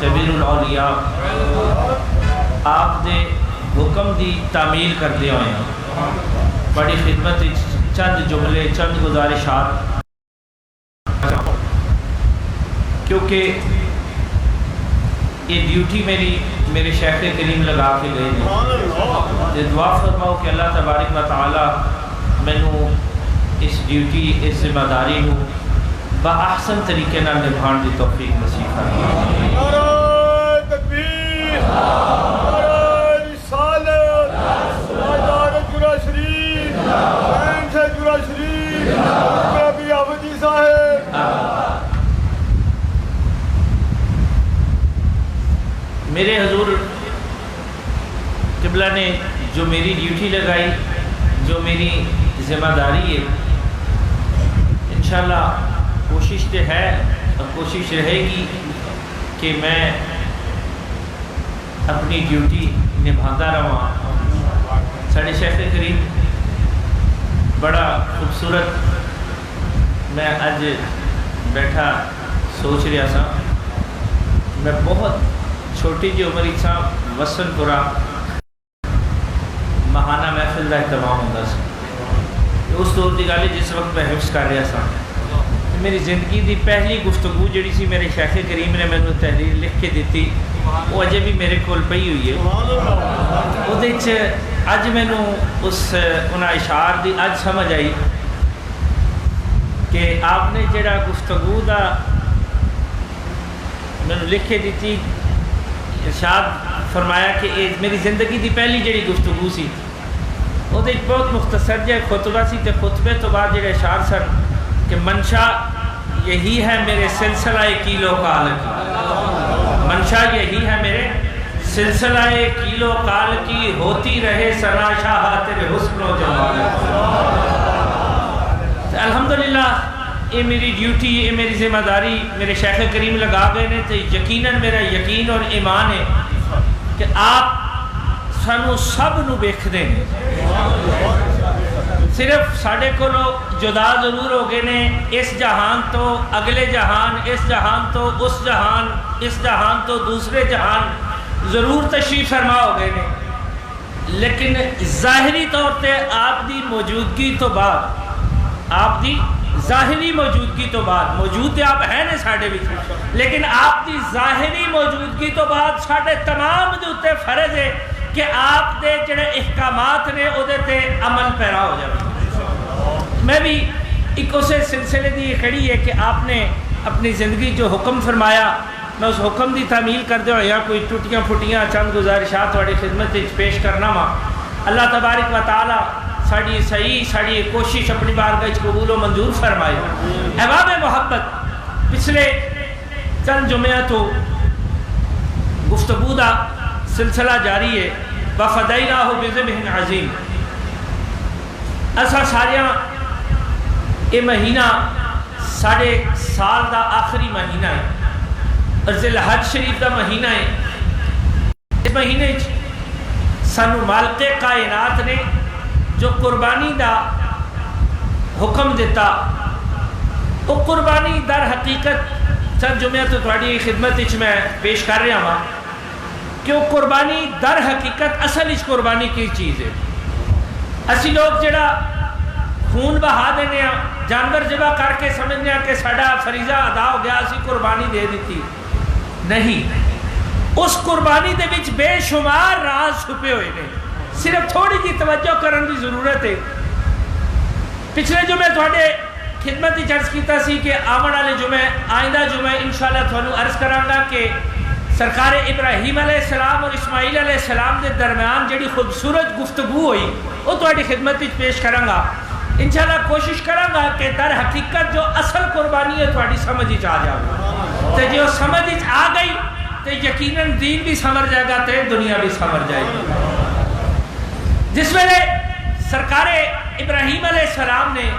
کبیر الاولیاء آپ دے حکم دی تعمیل کرتے ہوئے ہیں بڑی خدمت چند جملے چند گزارشات، کیونکہ یہ ڈیوٹی میرے شیخ کریم لگا کے گئے ہیں۔ دعا فرماؤ کہ اللہ تبارک و تعالی مینوں اس ڈیوٹی اس ذمہ داری نو با احسن طریقے نال نبھان دی توفیق نصیب فرمائے۔ نعرہ تکبیر، نعرہ رسالت، نعرہ جرا شریف، بین سے جرا شریف، نبی عبدی صاحب۔ میرے حضور قبلہ نے جو میری ڈیوٹی لگائی، جو میری ذمہ داری ہے، انشاءاللہ کوشش تو ہے اور کوشش رہے گی کہ میں اپنی ڈیوٹی نبھاتا رہا۔ ساڑھے شیخ کریم بڑا خوبصورت، میں اج بیٹھا سوچ رہا سا، میں بہت چھوٹی جی عمر سا وسن پورا ماہانہ محفل کا اہتمام ہوتا سا۔ اس دور کی گل ہے جس وقت میں حفظ کر رہا سا، میری زندگی دی پہلی گفتگو جڑی سی میرے شیخ کریم نے مینوں تحریر لکھ کے دیتی، وہ اجے بھی میرے کول پئی ہوئی ہے۔ وہ اج مینوں ان اشعار دی اج سمجھ آئی کہ آپ نے جڑا گفتگو دا مینوں لکھ کے دیتی، ارشاد فرمایا کہ میری زندگی دی پہلی جڑی گفتگو سی، وہ بہت مختصر جہ خطبہ سی، تے خطبے تو بعد جڑے اشعار سن کہ منشا یہی ہے میرے سلسلہ کیل و کال کی، منشا یہی ہے میرے سلسلہ کیل و کال کی، ہوتی رہے ثنا شاہ تیرے حسن و جمال کی۔ الحمدللہ یہ میری ڈیوٹی، یہ میری ذمہ داری میرے شیخ کریم لگا گئے نے، تو یقیناً میرا یقین اور ایمان ہے کہ آپ سانو سب نو ویکھدے ہیں، صرف ساڈے کولو جدا ضرور ہو گئے نے اس جہان تو اگلے جہان، اس جہان تو اس جہان، اس جہان تو دوسرے جہان ضرور تشریف فرما ہو گئے نے، لیکن ظاہری طور پہ آپ دی موجودگی تو بعد، آپ دی ظاہری موجودگی تو بعد، موجود آپ ہیں نے ساڑھے بھی، لیکن آپ دی ظاہری موجودگی تو بعد ساڑھے تمام دے اتے فرض ہے کہ آپ دے جڑے احکامات نے او دے تے عمل پیرا ہو جائے۔ میں بھی ایک اسے سلسلے دی یہ کھڑی ہے کہ آپ نے اپنی زندگی جو حکم فرمایا، میں اس حکم دی تعمیل کر دوں یا کوئی ٹوٹیاں پھٹیاں چند گزارشات واڑی خدمت پیش کرنا وا۔ اللہ تبارک و تعالی ساڑی صحیح ساڑی کوشش اپنی بارگاہ قبول و منظور فرمائے۔ احباب محبت، پچھلے چند جمعہ تو گفتگو دا سلسلہ جاری ہے، وَفَدَيْنَاهُ بِذِبْحٍ عَظِيمٍ۔ ایسا ساریاں یہ مہینہ ساڑھے سال دا آخری مہینہ ہے اور ذی الحج شریف دا مہینہ ہے۔ اس مہینے سانو مالک کائنات نے جو قربانی دا حکم دیتا، وہ قربانی در حقیقت چند جمعہ تو تھوڑی خدمت میں پیش کر رہا ہوں کہ وہ قربانی در حقیقت اصل اس قربانی کی چیز ہے۔ اسی لوگ جڑا خون بہا دینے جانور ذبح کر کے سمجھنے کہ ساڈا فریضہ ادا ہو گیا، اسی قربانی دے دیتی، نہیں، اس قربانی دے وچ بے شمار راز چھپے ہوئے نے، صرف تھوڑی جی توجہ کرن دی ضرورت ہے۔ پچھلے جمعے تھوڑے خدمت ہی عرض کیتا سی کہ آمن والے جمعے آئندہ جمعے انشاءاللہ تھانوں عرض کراں گا کہ سرکار ابراہیم علیہ السلام اور اسماعیل علیہ السلام دے درمیان جڑی خوبصورت گفتگو ہوئی وہ تھوڑی خدمت ہی پیش کراں گا۔ انشاءاللہ کوشش کراں گا کہ در حقیقت جو اصل قربانی ہے تھوڑی سمجھ ہی آ جائے، تو جو سمجھ ہی آ گئی تو یقیناً دین بھی سمجھ جائے گا تو دنیا بھی سمجھ جائے گی۔ جس ویلے سرکار ابراہیم علیہ السلام نے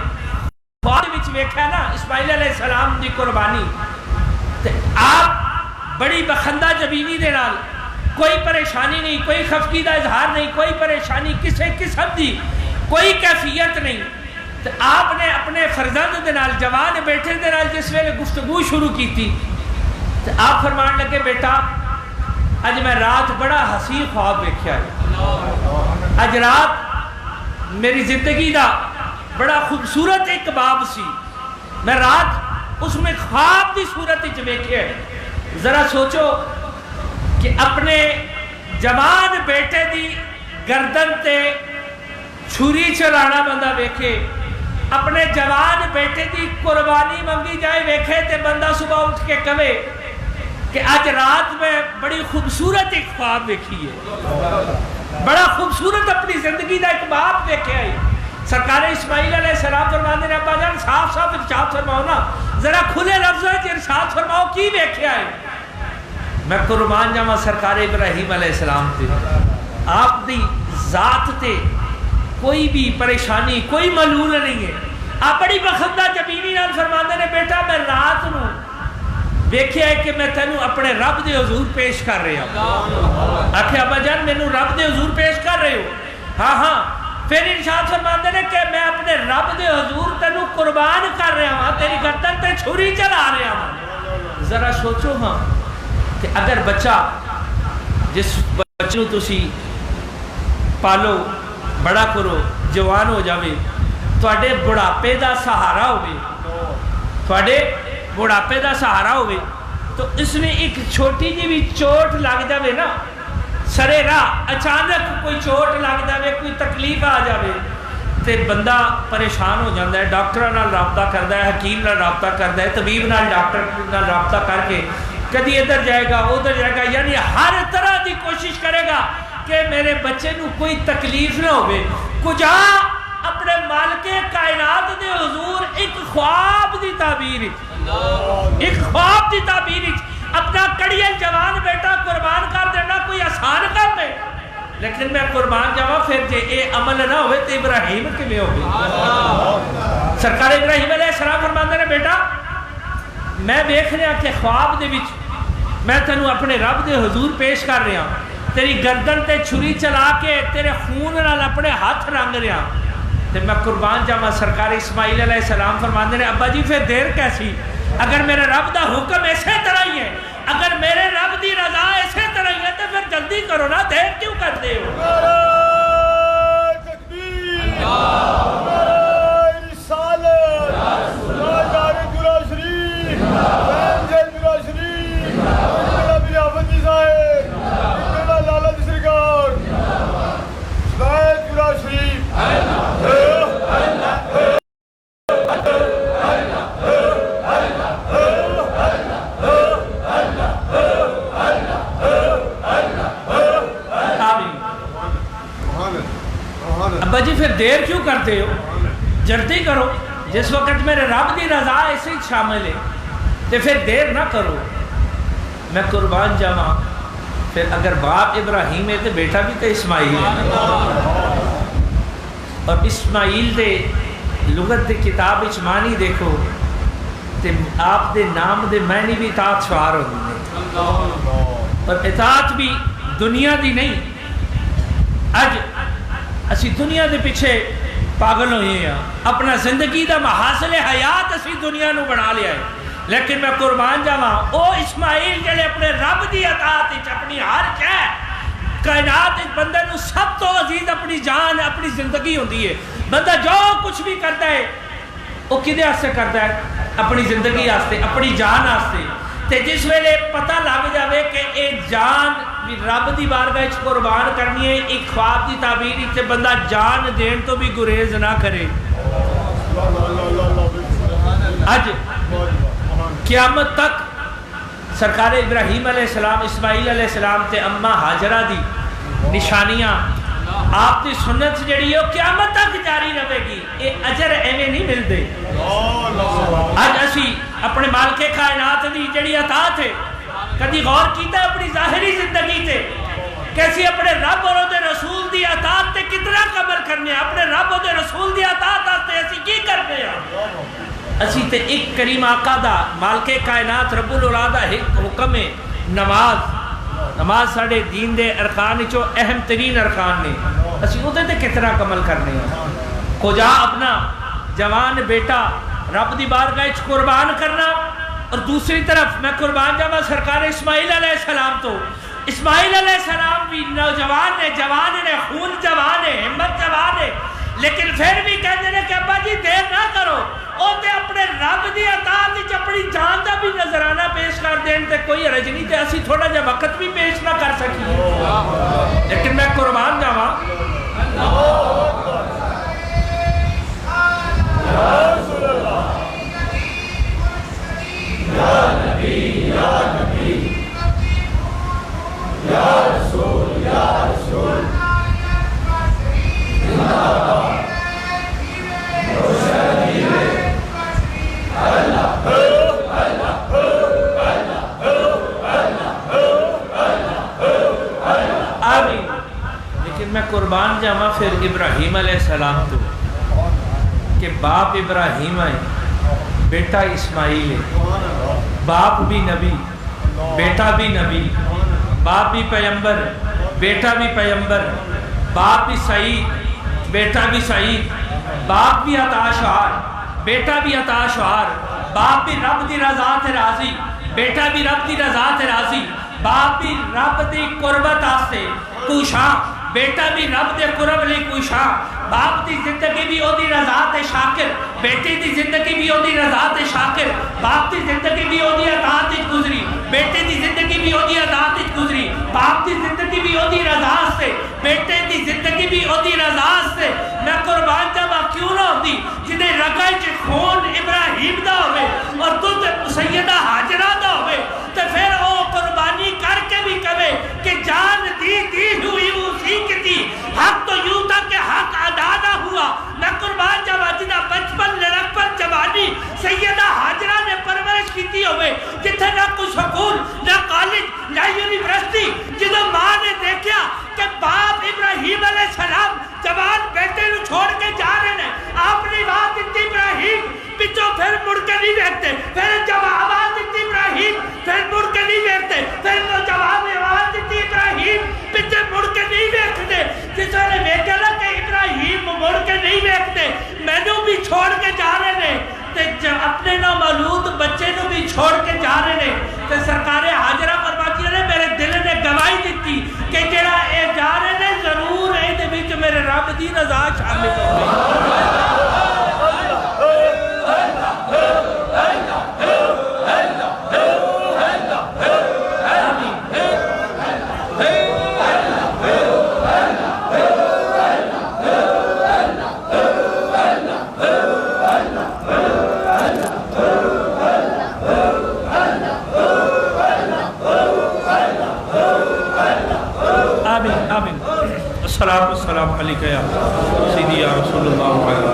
بعد وچ ویکھا نا اسماعیل علیہ السلام دی قربانی، تے آپ بڑی بخندہ جبینی دے نال، کوئی پریشانی نہیں، کوئی خفگی دا اظہار نہیں، کوئی پریشانی کسی قسم دی کوئی کیفیت نہیں، تو آپ نے اپنے فرزند دے نال، جوان بیٹے دے نال جس ویلے گفتگو شروع کی تھی تو آپ فرمان لگے بیٹا اج میں رات بڑا حسین خواب دیکھا ہے. اج رات میری زندگی دا بڑا خوبصورت ایک باب سی. میں رات اس میں خواب دی صورت وچ ویکھیا ہے. ذرا سوچو کہ اپنے جوان بیٹے دی گردن تے چھری چلانا بندہ ویکھے, اپنے جوان بیٹے دی قربانی منگی جائے ویکھے, تے بندہ صبح اٹھ کے کہے کہ آج رات میں بڑی خوبصورت ایک خواب دیکھی ہے, بڑا خوبصورت اپنی زندگی دا ایک باب دیکھے آئی. سرکار اسماعیل علیہ السلام فرمانے نے ابا جان صاف صاف ارشاد فرماؤ نا, ذرا کھلے لفظوں میں ارشاد فرماؤ کی دیکھے آئے. میں قربان جاواں سرکار ابراہیم علیہ السلام تے, آپ دی ذات تے کوئی بھی پریشانی کوئی معلول نہیں ہے. آپ بڑی بخندہ جبینی نال فرماندے نے بیٹا میں رات نو ویکھیا ہے کہ میں تینوں اپنے رب دے حضور پیش کر رہا ہوں. آکھے ابا جان مینوں رب دے حضور پیش کر رہے ہو؟ ہاں ہاں. پھر ارشاد فرماندے نے کہ میں اپنے رب دے حضور تینوں قربان کر رہا ہوں, تیری گردن تے چھری چلا رہا ہوں. ذرا سوچو ہاں کہ اگر بچہ جس بچے نوں تسی پالو بڑا کرو جوان ہو جاوے, تواڈے بڑھاپے دا سہارا ہوے, تواڈے بڑھاپے دا سہارا ہوے, تو اس نے ایک چھوٹی جی بھی چوٹ لگ جاوے نا سرے راہ, اچانک کوئی چوٹ لگ جاوے, کوئی تکلیف آ جاوے, تے بندہ پریشان ہو جاتا ہے, ڈاکٹر نال رابطہ کرتا ہے, حکیم نال رابطہ کرتا ہے, طبیب نال ڈاکٹر نال رابطہ کر کے کدی ادھر جائے گا ادھر جائے گا, یعنی ہر طرح دی کوشش کرے گا کہ میرے بچے نو کوئی تکلیف نہ ہوئے. کجا اپنے مالک کائنات دے حضور ایک خواب دی تعبیر, ایک خواب دی تعبیر اپنا کڑیل جوان بیٹا قربان کر دینا کوئی آسان کام ہے. لیکن میں قربان جاواں پھر جے اے عمل نہ ہوئے تو ابراہیم کیویں ہوگی؟ سرکار ابراہیم علیہ السلام فرماندے نے بیٹا میں دیکھ رہا کہ خواب دے وچ میں تینوں اپنے رب دے حضور پیش کر رہا, تیری گردن تے چھری چلا کے تیرے خون نال اپنے ہاتھ رنگ رہا, تے میں قربان جاواں. سرکار اسماعیل علیہ السلام فرماندے نے ابا جی پھر دیر کیسی, اگر میرے رب دا حکم اسی طرح ہی ہے, اگر میرے رب دی رضا اسی طرح ہی ہے تو پھر جلدی کرو نا, دیر کیوں کرتے ہو؟ نعرہ تکبیر, نعرہ رسالت, نعرہ درا شریف, درا شریف, نبی آفتی صاحب, لالت سرکار, درا شریف. ابا جی پھر دیر کیوں کرتے ہو, جلدی کرو, جس وقت میرے رب دی رضا ایسے ہی شامل ہے تو پھر دیر نہ کرو. میں قربان جاواں پھر اگر باپ ابراہیم ہے تو بیٹا بھی تو اسماعیل ہے, اور اسماعیل دے لغت دے کتاب وچ معنی دیکھو تے آپ دے نام دے معنی بھی اطاعت شعار ہوندے نے, اور اطاعت بھی دنیا دی نہیں. اج اسی دنیا دے پیچھے پاگل ہوئے ہیں, اپنا زندگی دا محاصل حیات اسی دنیا نو بنا لیا ہے. لیکن میں قربان جاواں او اسماعیل جڑے اپنے رب دی اطاعت وچ اپنی ہر شے کائنات وچ بندے نو سب تو عزیز اپنی جان اپنی زندگی ہوندی ہے. بندہ جو کچھ بھی کرتا ہے وہ کدے واسطے کرتا ہے؟ اپنی زندگی واسطے, اپنی جان واسطے. تے جس ویلے پتہ لگ جاوے کہ اے جان رب دی بارگاہ وچ قربان کرنی ہے, ایک خواب دی تعبیر تے بندہ جان دین تو بھی گریز نہ کرے. اج قیامت تک سرکار ابراہیم علیہ السلام, اسماعیل علیہ السلام تے اماں ہاجرہ دی نشانیاں آپ دی سنت جڑی ہے قیامت تک جاری رہے گی. اے اجر ایویں نہیں ملتے. اج اسی اپنے مالک کائنات دی جڑی اطاعت ہے کدی غور کیتا ہے اپنی ظاہری زندگی تے کیسی اپنے رب اور دے رسول دی اطاعت تے کتنا قبر کرنے, اپنے رب اور دے رسول دی اطاعت تے اسی کی کرنے ہیں؟ اسی تے ایک کریم آقا دا مالک کائنات رب العلا ایک حکم ہے نماز. نماز ساڑھے دین دے ارکان چو اہم ترین ارکان نے, اسی وہ تے کتنا عمل کرنے ہیں. کجا اپنا جوان بیٹا رب دی بارگاہ وچ قربان کرنا, اور دوسری طرف میں قربان جاواں سرکار اسماعیل علیہ السلام تو اسماعیل علیہ السلام بھی نوجوان نے، جوان نے، خون جوان ہے، ہمت جوان ہے، لیکن پھر بھی کہتے ہیں کہ ابا جی دیر نہ کرو، او تے اپنے رب دی اطاعت وچ اپنی جان دا بھی نذرانہ پیش کر دین تے کوئی حرج نہیں تے اسی تھوڑا جہا وقت بھی پیش نہ کر سکیے، لیکن میں قربان جاواں یا نبی یا نبی یا رسول یا رسول لیکن میں قربان جاواں پھر ابراہیم علیہ السلام تو کہ باپ ابراہیم ہے، بیٹا اسماعیل ہے، باپ بھی نبی، بیٹا بھی نبی، باپ بھی پیغمبر، بیٹا بھی پیغمبر، باپ بھی سعید، بیٹا بھی سعید، باپ بھی عطا شعار، بیٹا بھی عطا شعار، باپ بھی رب دی رضا تے راضی، بیٹا بھی رب دی رضا تے راضی، باپ بھی رب دی قربت آستے کوشاں، بیٹا بھی رب دے قرب لئی کوشاں، باپ دی زندگی بھی او دی رضا تے شاکر، بیٹے دی زندگی بھی او دی رضا تے شاکر، باپ دی زندگی بھی او دی اطاعت وچ گزری، بیٹے دی زندگی بھی او دی اطاعت وچ گزری، باپ دی زندگی بھی او دی رضا سے، بیٹے دی زندگی بھی او دی رضا سے، میں قربان جاواں کیوں نہ ہوندی جدے رگاں وچ خون ابراہیم دا ہوے اور دودھ سیدہ ہاجرہ دا ہوے تے پھر او قربانی کر کے بھی کہے کہ جان دی ہوئی اسی کی تھی، حق تو یوں تھا کہ حق ادا نہ ہوا، میں قربان جاواں جدا بچپن لڑکپن جوانی سیدہ ہاجرہ نے پرورش کیتی ہوئے جتھے نہ کوئی سکول نہ کالج نہ یونیورسٹی، جدو ماں نے دیکھا کہ باپ ابراہیم علیہ السلام جوان بیٹے نو چھوڑ کے جا رہے ہیں، آپ نے بات دیتی ابراہیم پچھو پھر مڑ کے نہیں دیکھتے، پھر جب آواز دیتی ابراہیم پھر مڑ کے نہیں دیکھتے، پھر وہ جواب آواز دیتی ابراہیم پچھے مڑ کے نہیں دیکھتے، جس نے دیکھا نا کہ ابراہیم مڑ کے نہیں دیکھتے، میں نے بھی چھوڑ کے جا رہے ہیں، اپنے نامولود بچے نو بھی چھوڑ کے جا رہے ہیں، تے سرکار حاجرہ فرماتی نے میرے دل نے گواہی دیتی کہ جڑا اے جا رہے ہیں ضرور اے دے وچ میرے رب دی رضا شامل ہوگی۔ السلام علیکہ یا سیدی یا رسول اللہ علیہ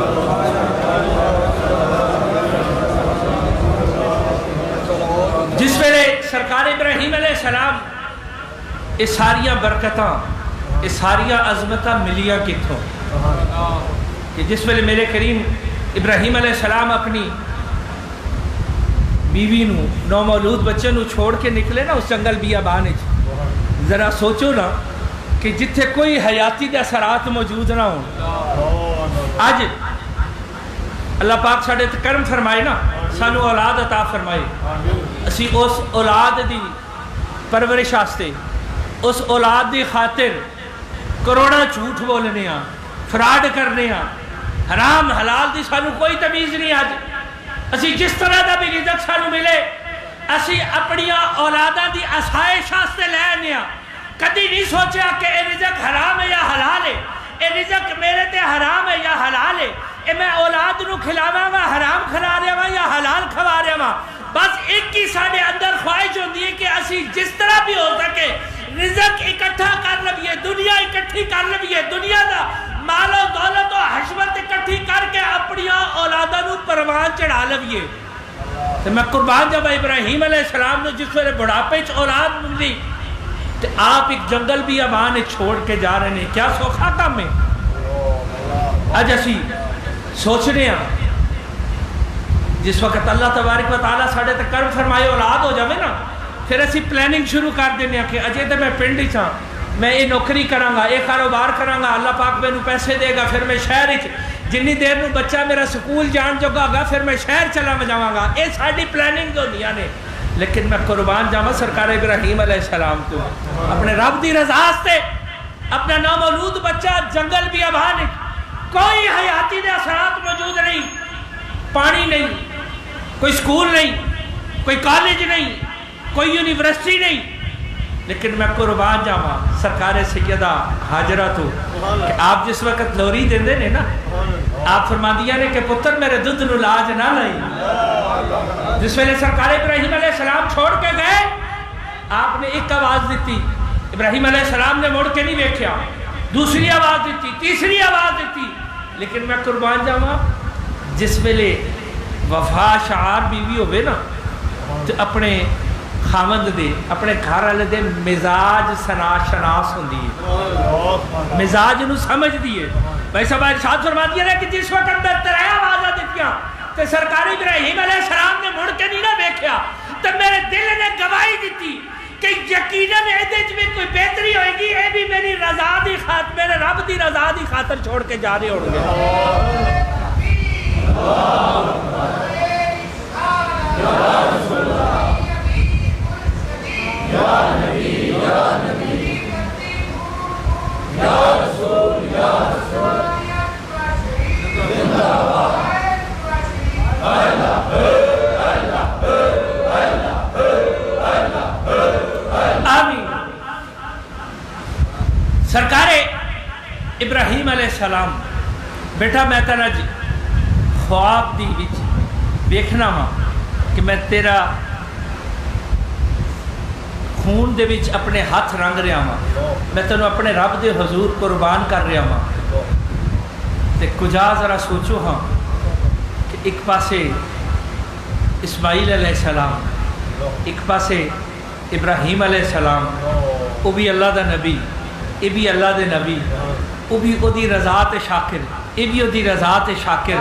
جس ویلے سرکار ابراہیم علیہ السلام یہ ساریاں برکتاں یہ ساریاں عظمتاں ملیاں کتھوں کہ جس ویلے میرے کریم ابراہیم علیہ السلام اپنی بیوی نو نومولود بچے نو چھوڑ کے نکلے نا اس جنگل بیابان وچ، ذرا سوچو نا کہ جتھے کوئی حیاتی دے اثرات موجود نہ ہوں، آج اللہ پاک ساڑھے کرم فرمائے نا، سانو اولاد عطا فرمائے، اسی اس اولاد دی پرورش آستے، اس اولاد دی خاطر کروڑا جھوٹ بولنے ہاں، فراڈ کرنے ہاں، حرام حلال دی سانو کوئی تمیز نہیں، آج اسی جس طرح دا بھی رزق سانو ملے اسی اپنی اولادہ دی آسائش آستے لے آنے ہاں، کدی نہیں سوچا کہ اے رزق حرام ہے یا حلال ہے، اے رزق میرے تے حرام ہے یا حلال ہے، اے میں اولاد نو کھلاواں وا حرام کھلا رہا وا یا حلال کھوا رہا وا، بس ایک ہی ساڑھے اندر خواہش ہوندی ہے کہ اسی جس طرح بھی ہو سکے رزق اکٹھا کر لبیے، دنیا اکٹھی کر لبیے، دنیا دا مال و دولت و حشمت اکٹھی کر کے اپنی اولادہ نو پروان چڑھا لبیے۔ تو میں قربان جب ابراہیم علیہ السلام نے جس ویلے بڑھاپے چ اولاد ملی تو آپ ایک جنگل بھی ابانے چھوڑ کے جا رہے ہیں، کیا سوکھا کام ہے؟ آج اسی سوچ رہے ہیں جس وقت اللہ تبارک و تعالیٰ ساڑھے تک کرم فرمائے اولاد ہو جاوے نا، پھر اسی پلاننگ شروع کر دینے ہیں کہ اجے تو میں پنڈ ہی چاہاں، میں یہ نوکری کرانگا، یہ کاروبار کرانگا، اللہ پاک میں پیسے دے گا، پھر میں شہر ہی جنی دیر نو بچہ میرا سکول جان جوگا گا، پھر میں شہر چلا جاواں گا، یہ ساڑھی پلاننگ جو دیا نے، لیکن میں قربان جاواں سرکار ابراہیم علیہ السلام تو اپنے رب دی رضا سے اپنا نامولود بچہ جنگل بھی ابھان کوئی حیاتی دے اثرات موجود نہیں، پانی نہیں، کوئی سکول نہیں، کوئی کالج نہیں، کوئی یونیورسٹی نہیں، لیکن میں قربان جاواں سرکار سیدہ حاجرہ تو کہ آپ جس وقت لوری دیندے نے نا آپ فرماندیاں نے کہ پتر میرے دودھ نو لاج نہ لئی، جس ویلے سرکار ابراہیم علیہ السلام چھوڑ کے گئے آپ نے ایک آواز دیتی، ابراہیم علیہ السلام نے مڑ کے نہیں دیکھا، دوسری آواز دیتی، تیسری آواز دیتی، لیکن میں قربان جاواں جس ویلے وفا شعار بیوی ہوئے نا تو اپنے خامند دے اپنے گھر والے دے مزاج شناس ہوندی ہے، مزاج نو سمجھ دیے۔ بھائی صاحب ارشاد فرما دیا ہے کہ جس وقت اندر ترے آوازاں دتیاں تے سرکار ابراہیم علیہ السلام نے مڑ کے نہیں نہ دیکھا تے میرے دل نے گواہی دیتی کہ یقیناً ایدے وچ بھی کوئی بہتری ہوئے گی، اے بھی میری رضا دی خاطر میرے رب دی رضا دی خاطر چھوڑ کے جا رہے ہوں گے۔ سرکار ابراہیم علیہ السلام بیٹا میں تیرا خواب دی وچ دیکھنا وا کہ میں تیرا خون دے وچ اپنے ہاتھ رنگ رہا ہاں، میں تینوں اپنے رب دے حضور قربان کر رہا ہاں، تے کجا ذرا سوچو ہاں کہ ایک پاسے اسماعیل علیہ السلام، ایک پاسے ابراہیم علیہ السلام، وہ بھی اللہ دا نبی، یہ بھی اللہ دے نبی، وہ بھی او دی رضا تے شاکر، یہ بھی او دی رضا تے شاکر،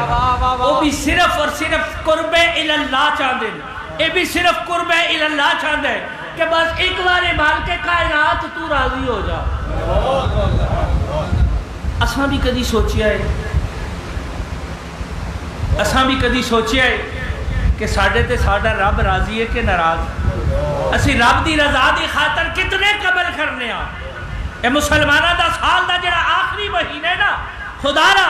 وہ بھی صرف اور صرف قرب اللہ چاہتے ہیں، یہ بھی صرف قرب اللہ چاہتے ہیں کہ بس ایک بار مالک کائنات تو راضی ہو جا۔ اساں بھی کدی سوچیا ہے، اساں بھی کدی سوچیا ہے کہ ساڈے تے ساڈا رب راضی ہے کہ ناراض؟ اسی رب دی رضا دی خاطر کتنے قبل کرنے ہاں؟ اے مسلمانہ دا سال دا جڑا آخری مہینے نا خدا را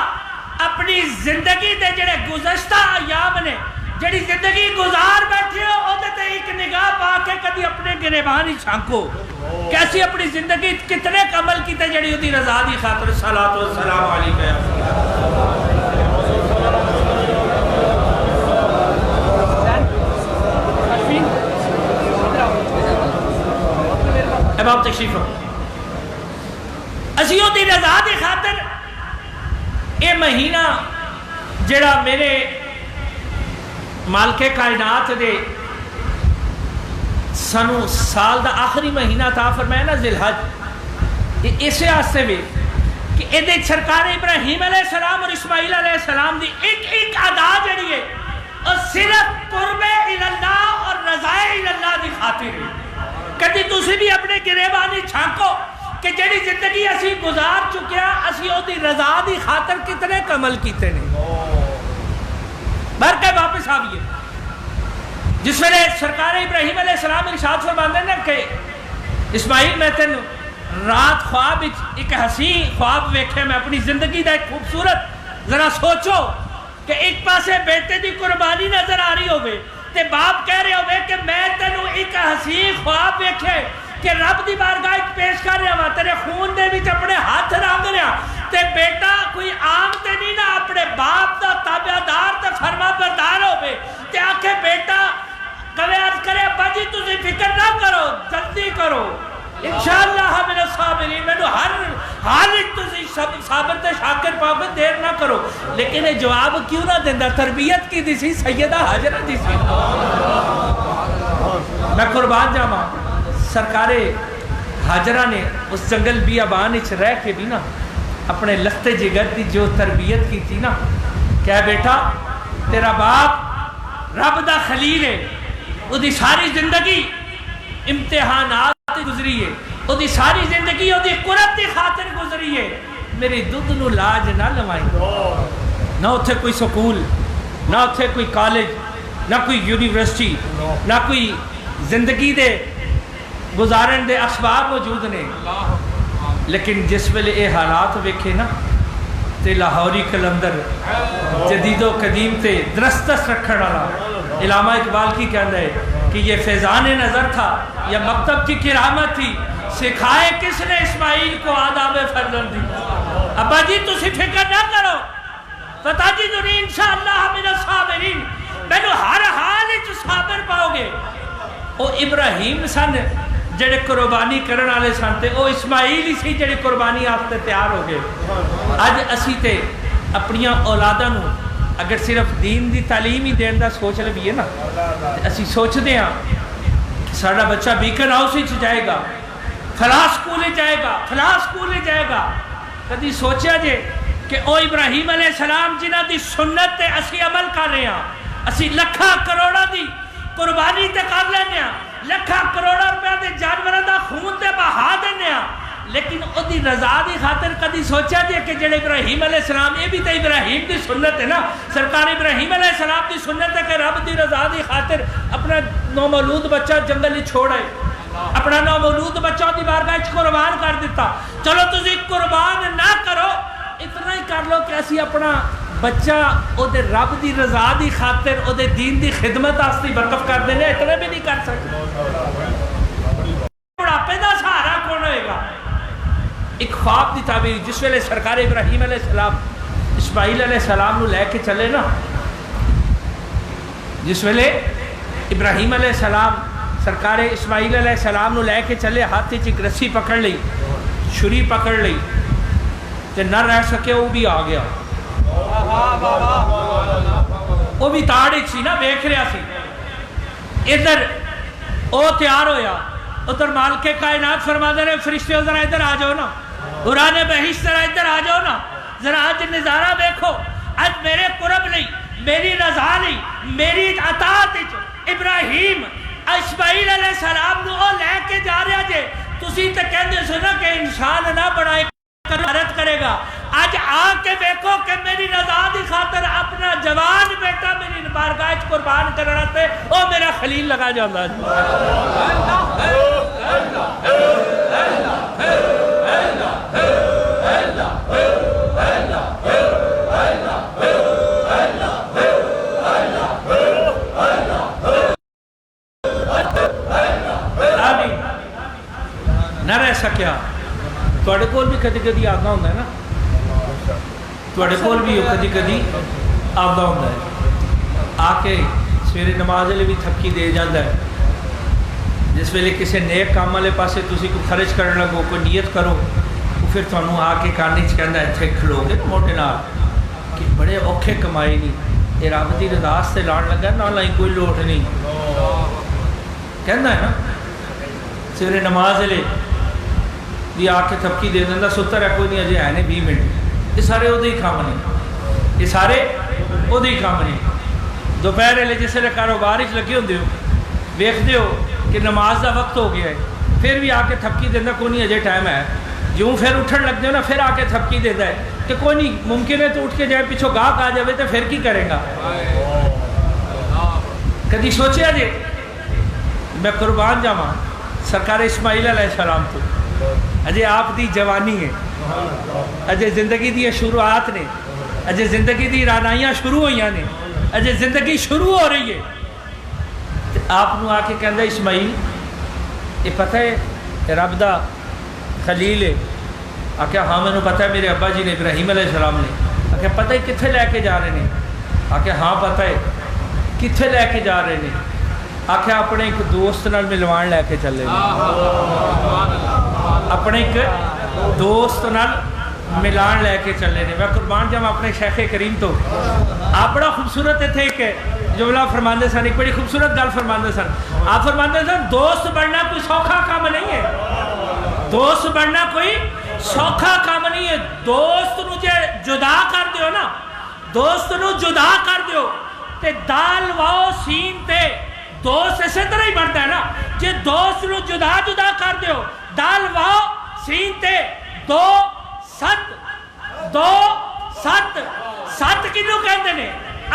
اپنی زندگی دے جڑے گزشتہ ایام نے جڑی زندگی گزار بیٹھے ہو او تے ایک نگاہ پا کے کدی اپنے گریبان ہی چھانکو کیسی اپنی زندگی کتنے عمل کیتے جڑی دی رضا دی خاطر صلاۃ و سلام علیکہ یا اب آپ تشریف رکھو۔ اسیوں دی رضا دی خاطر اے مہینہ جڑا میرے مالک کائنات دے سنو سال دا آخری مہینہ تھا، فرمایا نا ذی الحج، اسے آستے بھی کہ ایدے سرکار ابراہیم علیہ السلام اور اسماعیل علیہ السلام دی ایک ایک ادا جڑی ہے اور صرف قرب اللہ اور رضا اللہ دی خاطر ہے۔ کدی تسی بھی اپنے گریبانی چھانکو کہ جڑی زندگی اسی گزار چکیا اسی او دی رضا دی خاطر کتنے عمل کیتے نے۔ بھر کے واپس آئیے جس ویلے سرکار ابراہیم علیہ السلام ارشاد فرماندے ہیں کہ اسماعیل میں تین رات خواب ایک حسین خواب ویکھے، میں اپنی زندگی دا ایک خوبصورت ذرا سوچو کہ ایک پاسے بیٹے دی قربانی نظر آ رہی ہوئے تے باپ کہہ رہے ہوئے کہ میں تینوں ایک حسین خواب ویکھے کہ رب دی بارگاہ پیش کر رہا وا تیرے خون دے وچ اپنے ہاتھ رنگ رہا تے بیٹا کوئی عام تے نہیں نا اپنے باپ دا تابعدار تے فرما بردار ہوئے تے آکھے بیٹا کبھی عرض کرے ابا جی تسی فکر نہ کرو جلدی کرو انشاءاللہ من الصابرین، میں ہر حالت تسی صابر تے شاکر پاوے دیر نہ کرو۔ لیکن یہ جواب کیوں نہ دیندہ؟ تربیت کی دی سی سیدہ حاجرہ دی سی۔ میں قربان جاواں سرکار حاجرہ نے اس جنگل بیابان وچ رہ کے بھی نا اپنے لختے جگر دی جو تربیت کی تھی نا، کیا بیٹا تیرا باپ رب دا خلیل ہے، وہ دی ساری زندگی امتحانات گزری ہے، وہ دی ساری زندگی وہ دی قرب دی خاطر گزری ہے، میری دودھ نو لاج نہ لوائیں، نہ اتھے کوئی سکول، نہ اتھے کوئی کالج، نہ کوئی یونیورسٹی، نہ کوئی زندگی دے گزارن دے اسباب موجود نے، لیکن جس ویلے یہ حالات ویکھے نا تے لاہوری کلندر جدید و قدیم تے درستس رکھنے والا علامہ اقبال کی کہنا ہے کہ یہ فیضان نظر تھا یا مکتب کی کرامت تھی، سکھائے کس نے اسماعیل کو آداب فرزندی۔ ابا جی تسی فکر نہ کرو، فتجدنی انشاءاللہ من الصابرین، مینوں ہر حال وچ صابر پاؤ گے۔ او ابراہیم سن جڑے قربانی کرن والے سن تے او اسماعیل ہی سی جڑے قربانی واسطے تیار ہو گئے۔ اج اسی تے اپنی اولاداں نوں اگر صرف دین دی تعلیم ہی دین دا سوچ لویے نا تے اسی سوچدے ہاں کہ ساڈا بچہ بیکن ہاؤس وچ جائے گا، فلاں سکول جائے گا، فلاں سکول جائے گا۔ کدی سوچیا جے کہ او ابراہیم علیہ السلام جنہاں دی سنت تے اسی عمل کر رہے ہاں، اسی لکھاں کروڑاں دی قربانی تے کر لینے ہاں، لکھاں کروڑاں روپیہ دے جانوراں دا خون تے بہا دینے ہاں، لیکن او دی رضا دی خاطر کدی سوچا جے کہ جڑے ابراہیم علیہ السلام، یہ بھی تے ابراہیم دی سنت ہے نا، سرکار ابراہیم علیہ السلام دی سنت ہے کہ رب دی رضا دی خاطر اپنا نومولود بچہ جنگل ہی چھوڑ آئے، اپنا نومولود بچہ دی بارگاہ وچ قربان کر دیتا۔ چلو تسی قربان نہ کرو، اتنا ہی کر لو کہ اسی اپنا بچہ او دے رب دی رضا دی خاطر او دے دین دی خدمت آستی وقف کر دینے، اتنا بھی نہیں کر سکتے۔ بڑھاپے دا سہارا کون ہوئے گا؟ ایک خواب دی تعبیر، جس ویلے سرکار ابراہیم علیہ السلام اسماعیل علیہ السلام نو لے کے چلے نا، جس ویلے ابراہیم علیہ السلام سرکار اسماعیل علیہ السلام نو لے کے چلے، ہاتھ وچ ایک رسی پکڑ لئی، چھری پکڑ لئی تے نہ رہ سکے، وہ بھی آ گیا، وہ بھی تاڑ سی نا، ویکھ رہا سی۔ ادھر او تیار ہویا، ادھر مالک کائنات فرما دے رہے فرشتے ذرا ادھر آ جاؤ نا، قرآن بہشت ذرا ادھر آ جاؤ نا، ذرا آج نظارہ دیکھو، آج میرے قرب نہیں، میری رضا نہیں، میری اطاعت ابراہیم اسماعیل علیہ السلام نو لے کے جا رہا جے، تسی تے کہندے سو نا کہ انسان نہ بڑھائے کرارت کرے گا، آج آ کے دیکھو کہ میری رضا دی خاطر اپنا جوان بیٹا میری بارگاہ وچ قربان کرنا تے او میرا خلیل لگا جاندا نہ رہ سکیا۔ تواڈے کول بھی کدی کدی آنا ہوندا ہے نا، تواڈے کول بھی کدی کدی آنا ہوندا ہے، آ کے سویرے نماز ویلے بھی تھکی دے جاندا ہے، جس ویلے کسی نیک کام والے پاسے تسی کوئی خرچ کرن لگو، کوئی نیت کرو، پھر تانوں آ کے کان وچ کہندا ہے اتھے کھلو گے موٹے نال کہ بڑے اوکھے کمائی نہیں، یہ رب دی رضا واسطے لان لگا، نہ لائی کوئی لوٹ نہیں، کہندا ہے نا۔ سویرے نماز ویلے بھی آ کے تھپکی دے دینا، ستر ہے کوئی نہیں، اجے ہے نہیں 20 منٹ، یہ سارے وہ ہی کام نے، یہ سارے وہ ہی کام نے۔ دوپہر ویلے جس ویلے کاروبار وچ لگے ہوندے ہو، ویکھدے ہو کہ نماز دا وقت ہو گیا ہے، پھر بھی آ کے تھپکی دینا کوئی نہیں، اجے ٹائم ہے، جوں پھر اٹھن لگتے ہو نا پھر آ کے تھپکی دیتا ہے کہ کوئی نہیں، ممکن ہے تو اٹھ کے جائے، پیچھوں گاہک آ جائے تو پھر کی کرے گا؟ کدی سوچیا جے میں قربان جاواں سرکار اسماعیل علیہ السلام تو، اجے آپ دی جوانی ہے، اجے زندگی دی شروعات نے، اجے زندگی دی رانائیاں شروع ہوئیاں نے، اجے زندگی شروع ہو رہی ہے، آپ نو آ کے کہندا اسماعیل یہ پتہ ہے رب دا خلیل ہے؟ آکھیا ہاں مینوں پتہ ہے، میرے ابا جی نے ابراہیم علیہ السلام نے۔ آکھیا پتہ ہے کتھے لے کے جا رہے ہیں؟ آکھیا ہاں پتہ ہے، کتھے لے کے جا رہے ہیں؟ آکھیا اپنے ایک دوست نال ملوان لے کے چلے، اپنے ایک دوست نال ملان لے کے چلے نے۔ میں قربان جاواں اپنے شیخ کریم تو، آپ بڑا خوبصورت تھے کہ جملہ فرماندے سن، ایک بڑی خوبصورت گل فرماندے سن، آپ فرماندے سن دوست بننا کوئی سوکھا کام نہیں ہے، دوست بننا کوئی سوکھا کام نہیں ہے، دوست نو جے جدا کر دیو نا، دوست نو جدا کر دیو تے دال واؤ سین تے دوست اسی طرح ہی بنتا ہے نا، جے دوست نو جدا جدا کر دیو، دال واؤ سین تے دو ست، دو ست، ست کنو کہندے نے؟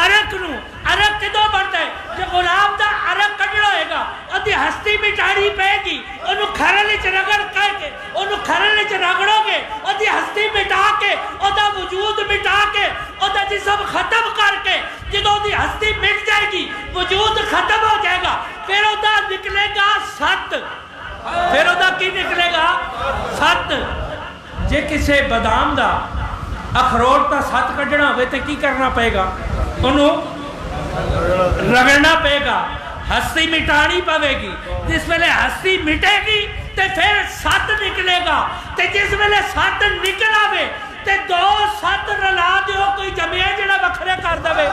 ارک نو، عرق کدوں بڑھتا ہے؟ جو غلام دا عرق کڈنا ہوئے گا اُدھی ہستی مٹانی پائے گی، انہوں کھرلے چ رگڑ کر کے، انہوں کھرلے چ رگڑو گے، اُدھی ہستی مٹا کے، اُدھا وجود مٹا کے، اُدھا جسم ختم کر کے، جدو اُدھی ہستی مٹ جائے گی، وجود ختم ہو جائے گا، پھر اُدھا نکلے گا ست، پھر اُدھا کی نکلے گا ست۔ جے کسے بادام دا اخروٹ دا ست کڈنا ہوئے تے کی کرنا پائے گا؟ انہوں رگڑنا پائے گا، ہستی مٹانی پوے گی، جس ویلے ہستی مٹے گی تے پھر ست نکلے گا، تے جس ویلے ست نکل آوے تے دو ست رلا دیو، کوئی جمعہ جڑا وکھرے کر دوے۔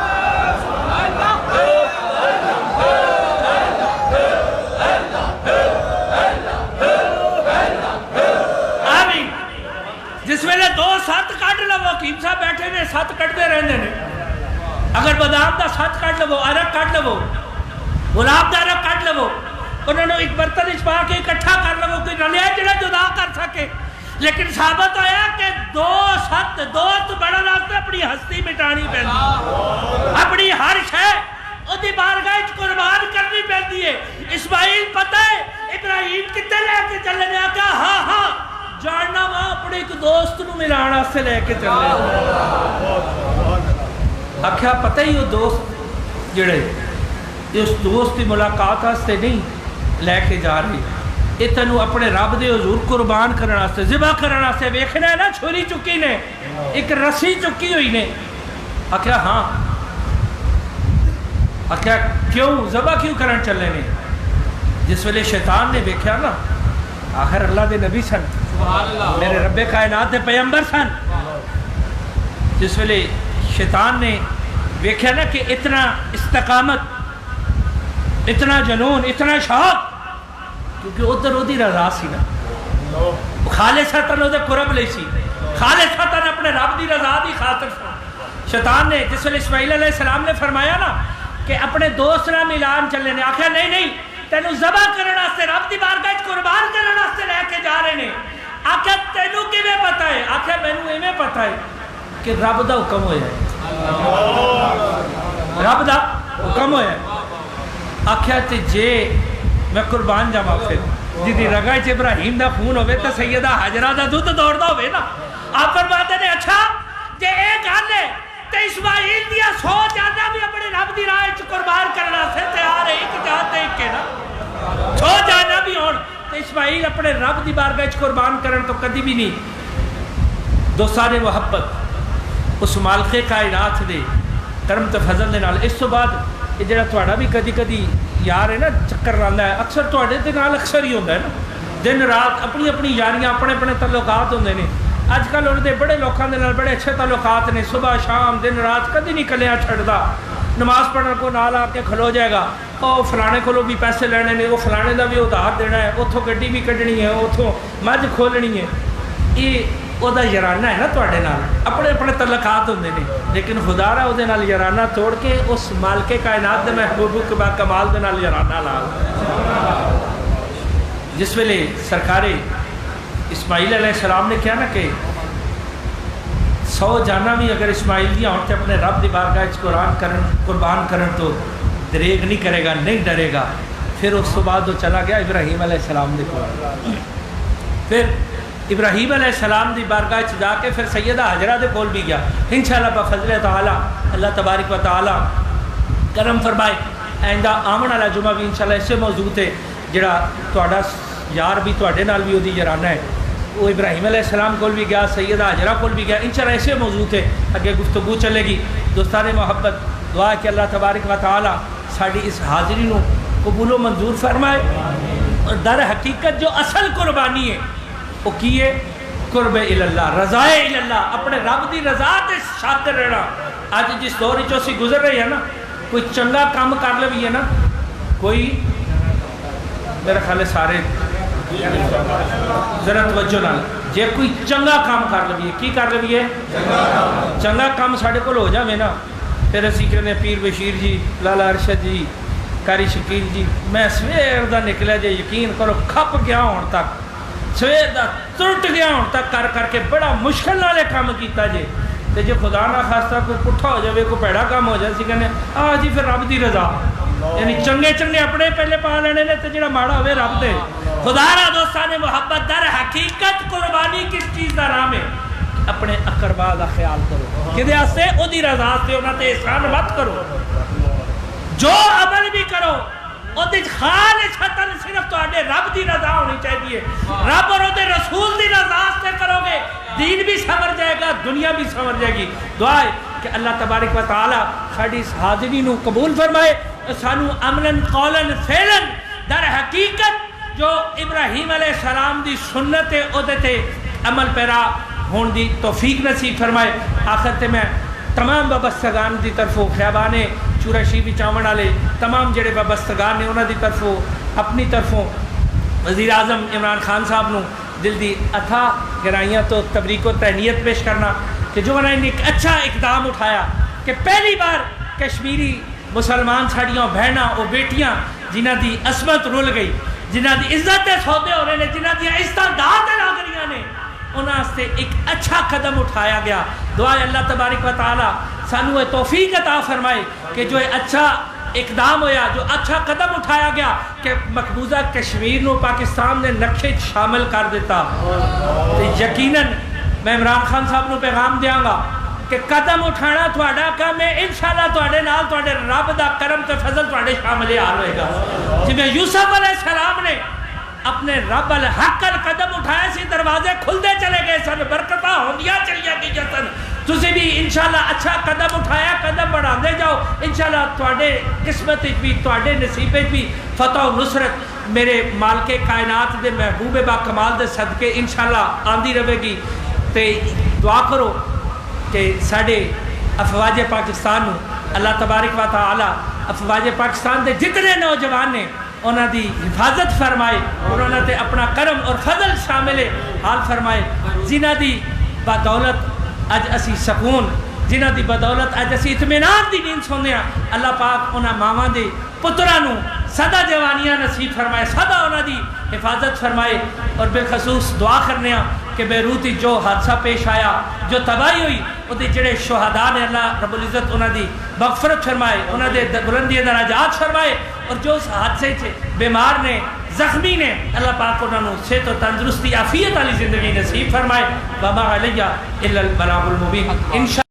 آمین۔ جس ویلے دو ست کٹ لو، حکیم صاحب بیٹھے نے ست کٹتے رہنے نے، اگر بادام دا ست کٹ لو، عرق کٹ لو، گلاب دا عرق کٹ لو، انہوں نے ایک برتن اس پا کے اکٹھا کر لو، کوئی رلیا جڑا جدا کر سکے، لیکن ثابت ہویا کہ دو ست، دو تو بڑا راستے اپنی ہستی مٹانی پہنی، اپنی ہر شے اُدھی بارگاہ قربان کرنی پہنی ہے۔ اسماعیل پتہ ہے ابراہیم کتے لے کے چلے نے؟ آکھا ہاں ہاں جاننا وہاں اپنے ایک دوست نو ملانا سے لے کے چلے، آکھا پتہ ہی وہ دوست جڑے اس دوست کی ملاقات آستے نہیں لے کے جا رہی، یہ تینوں اپنے رب دے حضور قربان کرنا سے، ذبح کرنا سے، ویکھنا ہے نا چھری چکی نے، ایک رسی چکی ہوئی نے۔ آکھا ہاں، آکھا کیوں ذبح کیوں کرن چلے نے؟ جس ویلے شیطان نے ویکھیا نا، آخر اللہ دے نبی سن، میرے رب کائنات دے پیغمبر سن، جس ویلے شیطان نے ویکھیا نا کہ اتنا استقامت، اتنا جنون، اتنا شوق، کیونکہ ادھر ادھی رضا سی نا، خالصتاً ادھر قرب لئی سی، خالصتاً اپنے رب دی رضا دی خاطر سی۔ شیطان نے جس ویلے اسماعیل علیہ السلام نے فرمایا نا کہ اپنے دوست نہ ملان چلے نے، آخیا نہیں نہیں تینوں ذبح کرنا سے، رب دی بارگاہ قربان کرنا سے لے کے جا رہے نے۔ آخیا تینوں کیویں پتہ ہے؟ آخیا مینوں ایویں پتہ ہے کہ رب دا حکم ہویا ہے، رب دا حکم ہویا ہے۔ آخیا تے جے میں قربان جاواں پھر جدی رگا چ ابراہیم دا خون ہوئے تے سیدہ حاجرہ دا دودھ دوڑدا ہوئے نا، آپ فرماتے نے اچھا جے اے گل ہے تے اسماعیل دیا 100 جانا بھی اپنے رب دی راہ چ قربان کرنا سے تیار ہے، ایک جاتے ایک ہے نا، 100 جانا بھی ہون تے اسماعیل اپنے رب دی بارگاہ چ قربان کرن تو کدی بھی نہیں۔ دوستان محبت اس مالک کائنات دے کرم تے فضل دے نال، اس تو بعد یہ جڑا تہاڈا بھی کدی کدی یار ہے نا چکر لاندہ ہے، اکثر تہاڈے دے نال اکثر ہی ہوندا ہے نا، دن رات اپنی اپنی یاریاں، اپنے اپنے تعلقات ہوندے نے۔ اج کل انہوں دے بڑے لوکاں دے نال بڑے اچھے تعلقات نے، صبح شام دن رات کدی نہیں کلیاں چھڑدا، نماز پڑھن کو نال آ کے کھلو جائے گا، او فلانے کولو بھی پیسے لینے نے، وہ فلانے دا بھی ادھار دینا ہے، اتھوں گڈی بھی کڈنی ہے، اتھوں مجھ کھولنی ہے، یہ او دا یارانہ ہے نا تہاڈے نال، اپنے اپنے تعلقات ہوندے نے، لیکن خدا را او دے نال یارانہ توڑ کے اس مالک کائنات دے محبوب کے با کمال دے نال یارانہ لا۔ جس ویلے سرکار اسماعیل علیہ السلام نے کیا نا کہ 100 جانا بھی اگر اسماعیل دیا ہوتے اپنے رب دی بارگاہ قربان کرن تو دریغ نہیں کرے گا، نہیں ڈرے گا۔ پھر اس تو بعد وہ چلا گیا ابراہیم علیہ السلام دے کول، پھر ابراہیم علیہ السلام دی بارگاہ جا کے پھر سیدہ حاجرہ دے کول بھی گیا۔ انشاءاللہ بفضل تعالیٰ اللہ تبارک و تعالیٰ کرم فرمائے، آئندہ آمن والا جمعہ بھی انشاءاللہ اسے موضوع ہے جڑا تہاڈا یار بھی تہاڈے نال بھی وہ یارانہ ہے، وہ ابراہیم علیہ السلام کول بھی گیا، سیدہ حاجرہ کول بھی گیا، انشاءاللہ ایسے موضوع ہے اگے گفتگو چلے گی۔ دوستان محبت دعا کہ اللہ تبارک و تعالیٰ ساری اس حاضری نو قبول و منظور فرمائے، اور در حقیقت جو اصل قربانی ہے وہ کی ہے؟ قرب اللہ، رضائے اللہ، اپنے رب دی رضا تے شاطر رہنا۔ آج جس دور چوں اسی گزر رہی ہے نا، کوئی چنگا کام کر لے بھی ہے نا، کوئی میرا خیال ہے سارے ذرا توجہ نال، جے کوئی چنگا کام کر لے بھی ہے، کی کر لے بھی ہے؟ چنگا کام ساڑھے کو ہو جاوے نا، پھر اسی کہنے پیر بشیر جی، لالا ارشد جی، قاری شکیل جی، میں سویر دا نکلے جے یقین کرو کھپ گیا ہون تک، سویر دا ترٹ گیا ہون تک کر کر کے بڑا مشکل نالے کام کیتا جے، تے جو خدا نہ خاصہ کوئی پٹھا ہو جائے کوئی پیڑا کام ہو جائے سی کہنے جی پھر رب دی رضا یعنی چنگے چنگے اپنے پہلے پا لینے نے تے جڑا ماڑا ہوئے رب دے خدا را دوستان محبت در حقیقت قربانی کس چیز دا نام ہے اپنے اقربا دا خیال کرو کہ دے سے او دی رضا سے انہاں تے احسان مت کرو جو عمل بھی کرو او دے خالصتاً صرف تواڈے رب دی رضا ہونی چاہیے رب اور او دے رسول دی رضا سے کرو گے دین بھی سمر جائے گا دنیا بھی سمر جائے گی دعا ہے کہ اللہ تبارک و تعالی ساڈی اس حاضری نو قبول فرمائے سانو امنن قولن فعلن در حقیقت جو ابراہیم علیہ السلام دی سنت او دے تے عمل پیرا ہون دی توفیق نصیب فرمائے آخر تے میں تمام وابستگان دی طرفوں خیابانے چورا شیبی چاون والے تمام جڑے وابستگان نے انہاں دی طرفوں اپنی طرفوں وزیر اعظم عمران خان صاحب نو دل دی اتھا گرائیاں تو تبریک و تہنیت پیش کرنا کہ جو انہوں نے ایک اچھا اقدام اٹھایا کہ پہلی بار کشمیری مسلمان ساڑیاں بہناں اور بیٹیاں جنہ دی عصمت رول گئی جنہ دی عزت سودے ہو رہے ہیں جنہ دی عزت داد لاگریاں نے انہاں سے ایک اچھا قدم اٹھایا گیا دعا ہے اللہ تبارک و تعالی سانو توفیق عطا فرمائے کہ جو اچھا اقدام ہویا جو اچھا قدم اٹھایا گیا کہ مقبوضہ کشمیر نو پاکستان نے نقشے شامل کر دیتا یقیناً میں عمران خان صاحب نو پیغام دیاں گا کہ قدم اٹھانا تھوڑا کام ہے انشاءاللہ تھوڑے نال تھوڑے رب دا کرم تے فضل تھوڑے شامل حال ہوئے گا جی میں یوسف علیہ السلام نے اپنے رب الحق قدم اٹھائے سی دروازے کھلتے چلے گئے سن برکتاں ہوندیاں چلیاں گئی جتن تسی بھی انشاءاللہ اچھا قدم اٹھایا قدم بڑھا دے جاؤ انشاءاللہ تواڈے قسمت بھی تواڈے نصیب بھی فتح و نصرت میرے مالک کائنات دے محبوب با کمال دے صدقے انشاءاللہ آندی رہے گی تے دعا کرو کہ ساڈے افواج پاکستان نو اللہ تبارک و تعالی افواج پاکستان دے جتنے نوجوان نے انہاں دی حفاظت فرمائے اور انہاں تے اپنا کرم اور فضل شامل حال فرمائے جنہ دی بدولت اج اسی سکون جنہ دی بدولت اج اسی اطمینان دی نیند سونے ہیں اللہ پاک انہاں ماواں دے پتراں نو سدا جوانیاں نصیب فرمائے سدا انہاں دی حفاظت فرمائے اور بالخصوص دعا کرنے ہیں کہ بیروت جو حادثہ پیش آیا جو تباہی ہوئی وہ جڑے شہداء نے اللہ رب العزت انہاں دی مغفرت فرمائے انہاں دے بلندی درجات فرمائے اور جو اس حادثے سے بیمار نے زخمی نے اللہ پاک انہوں نے صحت و تندرستی عافیت والی زندگی نصیب فرمائے وما علیہ الا البلاغ المبین انشاءاللہ